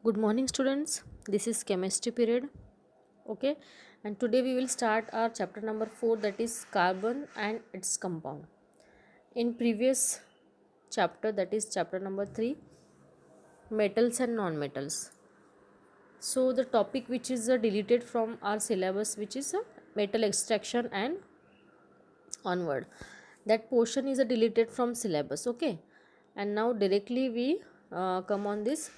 Good morning, students. This is chemistry period. Okay, and today we will start our chapter number 4, that is carbon and its compound. In previous chapter, that is chapter number 3, metals and non-metals. So the topic which is deleted from our syllabus, which is metal extraction and onward, that portion is deleted from syllabus. Okay, and now directly we come on this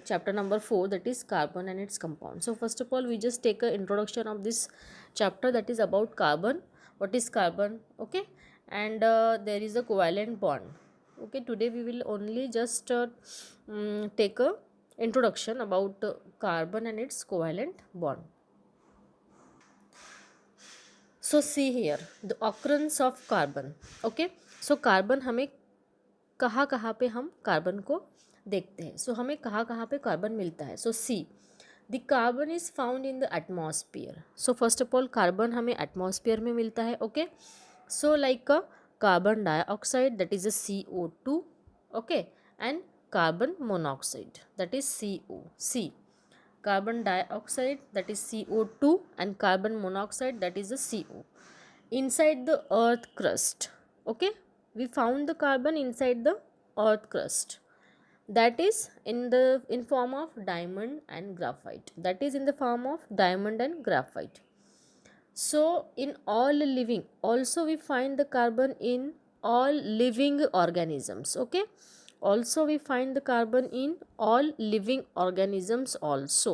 chapter number 4, that is carbon and its compound. So first of all, we just take a introduction of this chapter, that is about carbon. What is carbon? Okay, and there is a covalent bond. Okay, today we will only just take a introduction about carbon and its covalent bond. So see here the occurrence of carbon. Okay, so carbon हमें कहाँ कहाँ पे हम carbon को देखते हैं. सो हमें कहाँ कहाँ पे कार्बन मिलता है. So see the carbon is found in the atmosphere. So first of all carbon हमें एटमॉस्फेयर में मिलता है. Okay, so like carbon dioxide, that is a CO2. Okay, and carbon monoxide, that is CO. Carbon dioxide, that is CO2, and carbon monoxide, that is the CO, inside the earth crust. Okay, we found the carbon inside the earth crust, that is in form of diamond and graphite, that is in the form of diamond and graphite. So in all living, also we find the carbon in all living organisms. Okay, also we find the carbon in all living organisms also.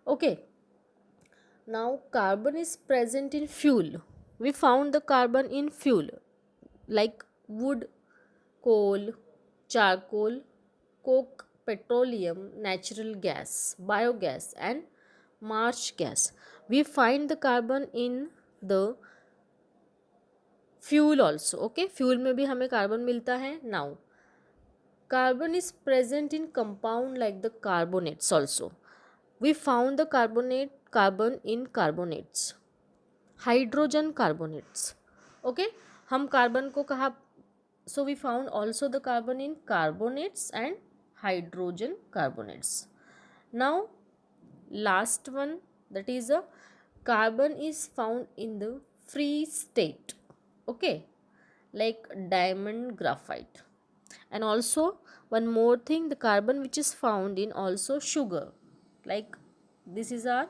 Okay, now carbon is present in fuel. We found the carbon in fuel like wood, coal, charcoal, coke, petroleum, natural gas, biogas, and marsh gas. We find the carbon in the fuel also. Okay, fuel में भी हमें carbon मिलता है. Now carbon is present in compound like the carbonates also. We found the carbon in carbonates, hydrogen carbonates. Okay, हम carbon को कहा, so we found also the carbon in carbonates and hydrogen carbonates. Now last one, that is a carbon is found in the free state. Okay, like diamond graphite. And also one more thing, the carbon which is found in also sugar, like this is our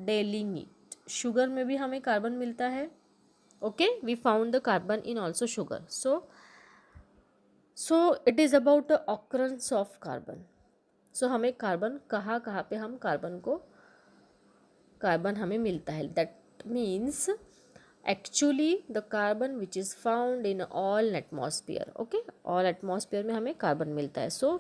daily meat. sugar में भी हमें carbon मिलता है. Okay, we found the carbon in also sugar. So it is about the occurrence of carbon. So हमें carbon कहाँ कहाँ पे हम कार्बन हमें मिलता है. That means actually the carbon which is found in all atmosphere. Okay, all atmosphere में हमें कार्बन मिलता है. So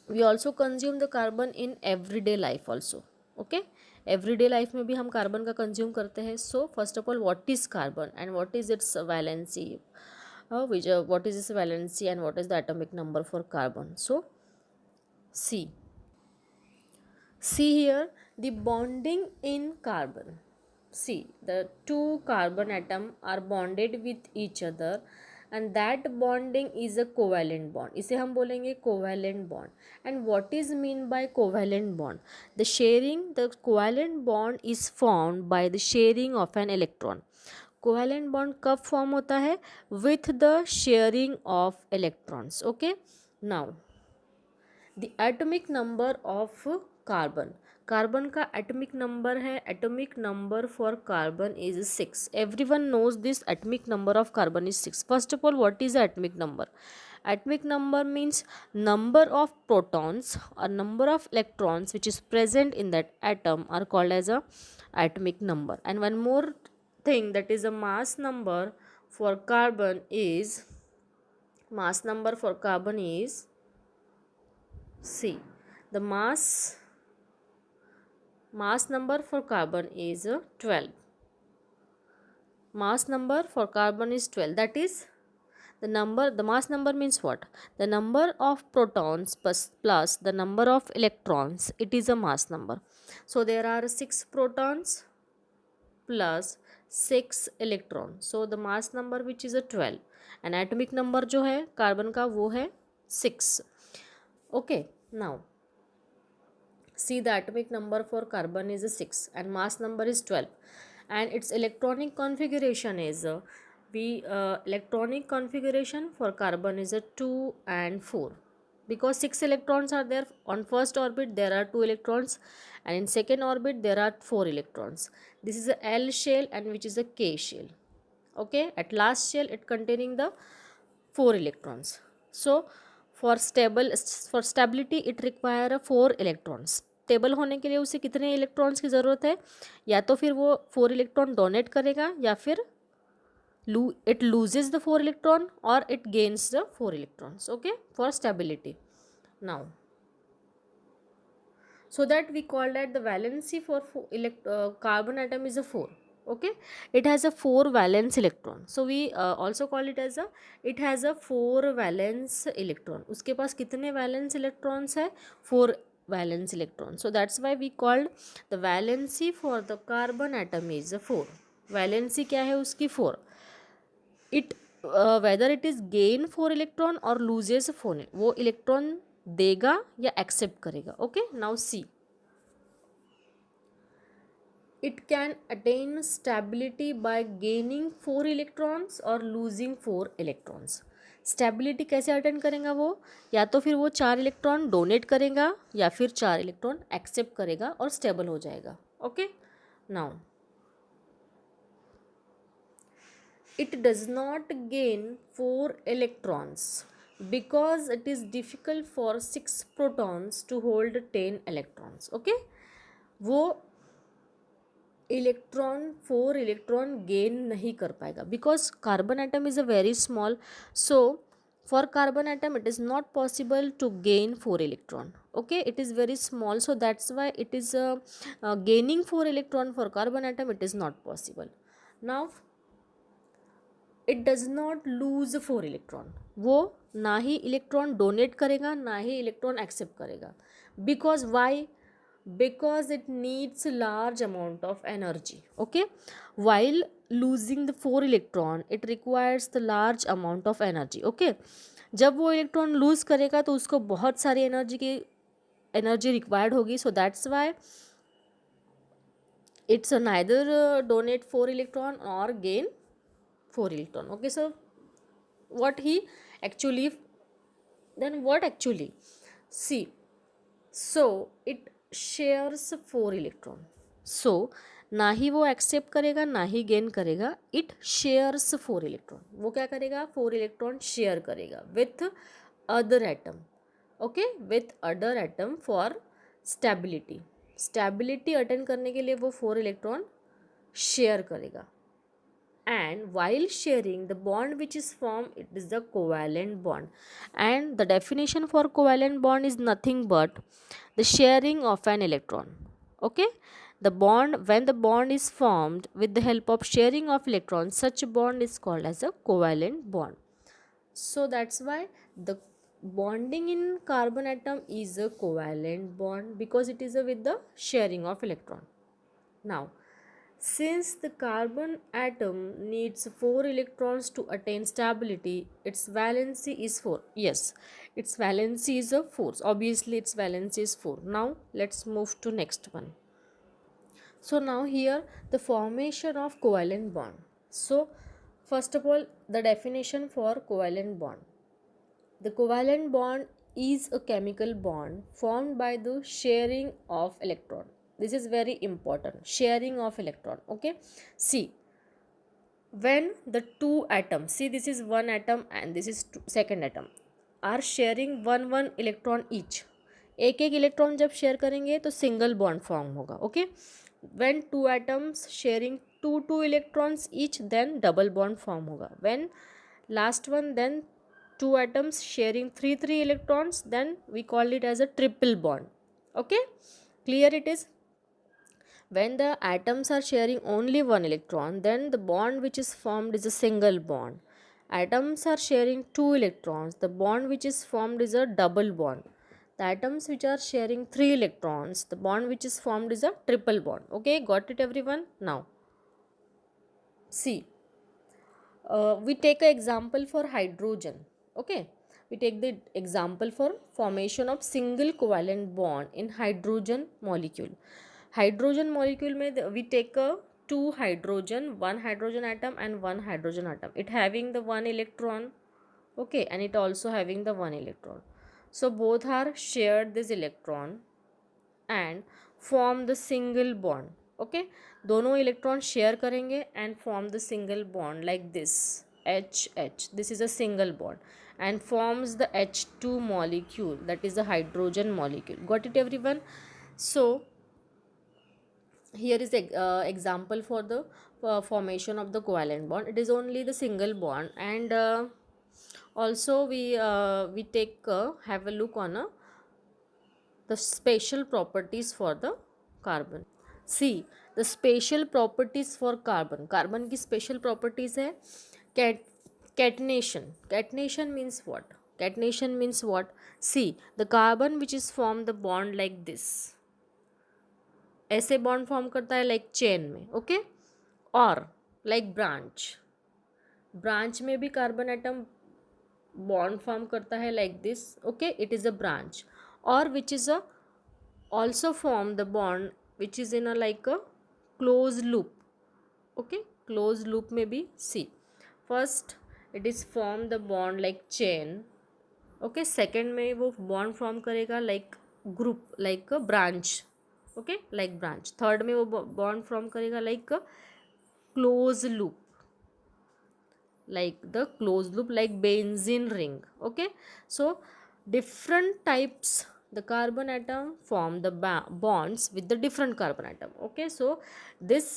we also consume the carbon in everyday life also. Okay, everyday life में भी हम कार्बन का कंज्यूम करते हैं. So first of all, what is carbon and what is its valency, what is its valency and what is the atomic number for carbon. So see here the bonding in carbon. See, the two carbon atom are bonded with each other and that bonding is a covalent bond. इसे हम बोलेंगे covalent bond. And what is mean by covalent bond? The covalent bond is formed by the sharing of an electron. Covalent bond कब form होता है? With the sharing of electrons. Okay, now the atomic number of carbon. Carbon का atomic number है, atomic number for carbon is 6. Everyone knows this atomic number of carbon is 6. First of all, what is atomic number? Atomic number means number of protons or number of electrons which is present in that atom are called as a atomic number. And one more thing, that is a mass number for carbon is, see, the mass number for carbon is 12. Mass number for carbon is 12. That is the mass number means what? The number of protons plus the number of electrons, it is a mass number. So there are 6 protons plus 6 electron. So the mass number which is a 12 and atomic number जो है carbon का वो है 6. Okay, Now see, the atomic number for carbon is 6 and mass number is 12, and its electronic configuration is electronic configuration for carbon is a 2 and 4, because 6 electrons are there on first orbit, there are 2 electrons, and in second orbit there are 4 electrons. This is a L shell and which is a K shell. Okay, at last shell it containing the 4 electrons. So for stability it require a 4 electrons. Stable होने के लिए उसे कितने electrons की ज़रूरत है? या तो फिर वो 4 इलेक्ट्रॉन डोनेट करेगा, या फिर it loses the 4 electron, or it gains the 4 electrons. Okay, for stability. Now so that we call that the valency for carbon atom is a 4. Okay, it has a 4 valence electron, so we also call it as a, it has a 4 valence electron. उसके पास कितने valence electrons है? 4 valence electrons. So that's why we called the valency for the carbon atom is a 4. valency क्या है उसकी? 4. It whether it is gain 4 electron or loses 4, वो electron देगा या accept करेगा. Okay, now see, it can attain stability by gaining 4 electrons or losing 4 electrons. Stability कैसे attend करेगा वो? या तो फिर वो 4 इलेक्ट्रॉन डोनेट करेगा, या फिर 4 इलेक्ट्रॉन एक्सेप्ट करेगा और स्टेबल हो जाएगा. Okay, now it does not gain 4 electrons because it is difficult for 6 protons to hold 10 electrons. Okay, वो इलेक्ट्रॉन 4 इलेक्ट्रॉन गेन नहीं कर पाएगा, because carbon atom is a very small. So for carbon atom it is not possible to gain 4 electron. Okay, it is very small, so that's why it is gaining 4 electron for carbon atom it is not possible. Now it does not lose 4 electron. वो ना ही electron donate करेगा, ना ही electron accept करेगा. Because why? Because it needs a large amount of energy. Okay, while losing the 4 electron it requires the large amount of energy. Okay, जब वो electron lose करेगा तो उसको बहुत सारी एनर्जी रिक्वायर्ड होगी. So that's why it's neither donate 4 electron or gain 4 electron. Okay, so what he actually, then what actually, see, so it shares 4 electron. So ना ही वो एक्सेप्ट करेगा ना ही गेन करेगा. It shares 4 electron. वो क्या करेगा? 4 इलेक्ट्रॉन शेयर करेगा with other atom. Okay, with other atom for stability. Stability attend करने के लिए वो 4 इलेक्ट्रॉन शेयर करेगा. And while sharing the bond which is formed, it is the covalent bond, and the definition for covalent bond is nothing but the sharing of an electron. Okay, the bond, when the bond is formed with the help of sharing of electrons, such a bond is called as a covalent bond. So that's why the bonding in carbon atom is a covalent bond, because it is with the sharing of electron. Now since the carbon atom needs 4 electrons to attain stability, its valency is 4. Yes, its valency is a 4. Obviously, its valency is 4. Now, let's move to next one. So, now here the formation of covalent bond. So, first of all, the definition for covalent bond. The covalent bond is a chemical bond formed by the sharing of electron. This is very important, sharing of electron. Okay, see, when the two atoms, see this is one atom and this is second atom, are sharing one electron each. एक एक electron जब share करेंगे तो single bond form होगा. Okay, when two atoms sharing two electrons each, then double bond form होगा. When last one, then two atoms sharing three electrons, then we call it as a triple bond. Okay, clear it is? When the atoms are sharing only one electron, then the bond which is formed is a single bond. Atoms are sharing 2 electrons, the bond which is formed is a double bond. The atoms which are sharing 3 electrons, the bond which is formed is a triple bond. Okay, got it everyone? Now, see, we take an example for hydrogen. Okay, we take the example for formation of single covalent bond in hydrogen molecule. Hydrogen molecule में we take a two hydrogen, one hydrogen atom and one hydrogen atom. It having the one electron, okay, and it also having the one electron. So both are shared this electron and form the single bond. Okay, दोनों electron share करेंगे and form the single bond like this H. This is a single bond and forms the H2 molecule, that is the hydrogen molecule. Got it everyone? So here is example for the formation of the covalent bond. It is only the single bond, and also we take have a look on the special properties for the carbon. See, the special properties for carbon. Carbon की special properties है catenation. Catenation means what? Catenation means what? See, the carbon which is formed the bond like this. ऐसे bond form करता है like chain में, okay, और like branch में भी carbon atom bond form करता है like this, okay, it is a branch, और which is a also form the bond which is in a like a close loop, okay, close loop में भी see first it is form the bond like chain, okay, second में वो bond form करेगा like group, like a branch, okay, like branch, third में वो bond form करेगा like close loop, like the closed loop, like benzene ring, okay. So different types the carbon atom form the bonds with the different carbon atom, okay. So this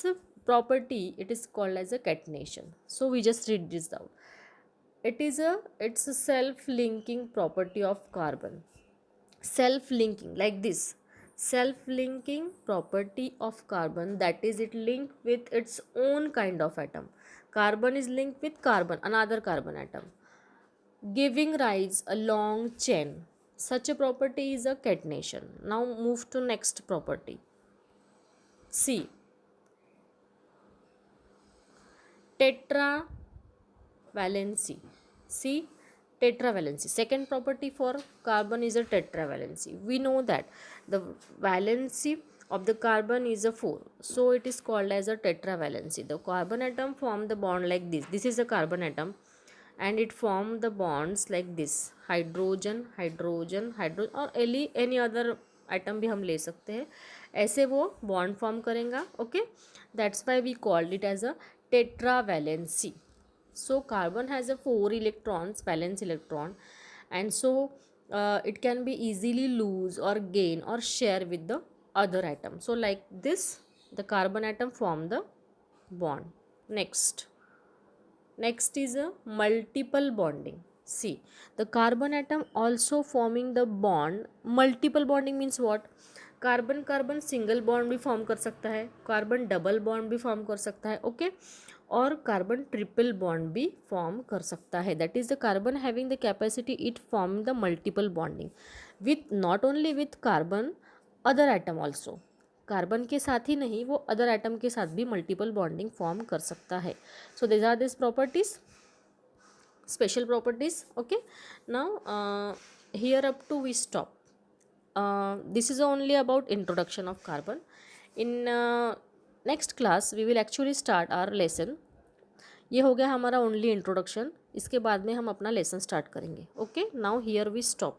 property it is called as a catenation. So we just read this out. It's a self linking property of carbon. Self linking like this, self linking property of carbon, that is it linked with its own kind of atom. Carbon is linked with carbon, another carbon atom, giving rise a long chain. Such a property is a catenation. Now move to next property. See, tetravalency. See, tetravalency. Second property for carbon is a tetravalency. We know that the valency of the carbon is a 4. So it is called as a tetravalency. The carbon atom form the bond like this. This is a carbon atom and it form the bonds like this. Hydrogen, hydrogen, hydrogen और any other atom भी हम ले सकते हैं. ऐसे वो bond form करेंगा. Okay. That's why we called it as a tetravalency. So carbon has a 4 electrons, valence electron, and so it can be easily lose or gain or share with the other atom. So like this the carbon atom form the bond. Next is a multiple bonding. See, the carbon atom also forming the bond. Multiple bonding means what? Carbon carbon single bond भी form कर सकता है, carbon double bond भी form कर सकता है, okay, और carbon triple bond भी फॉर्म कर सकता है. That is the carbon having the capacity it form the multiple bonding with not only with carbon other atom also. Carbon के साथ ही नहीं, वो अदर एटम के साथ भी मल्टीपल बॉन्डिंग फॉर्म कर सकता है. So this are this properties, special properties, okay. Now here up to we stop. This is only about introduction of carbon. In next class we will actually start our lesson. ये हो गया हमारा only introduction. इसके बाद में हम अपना lesson start करेंगे. Okay, now here we stop.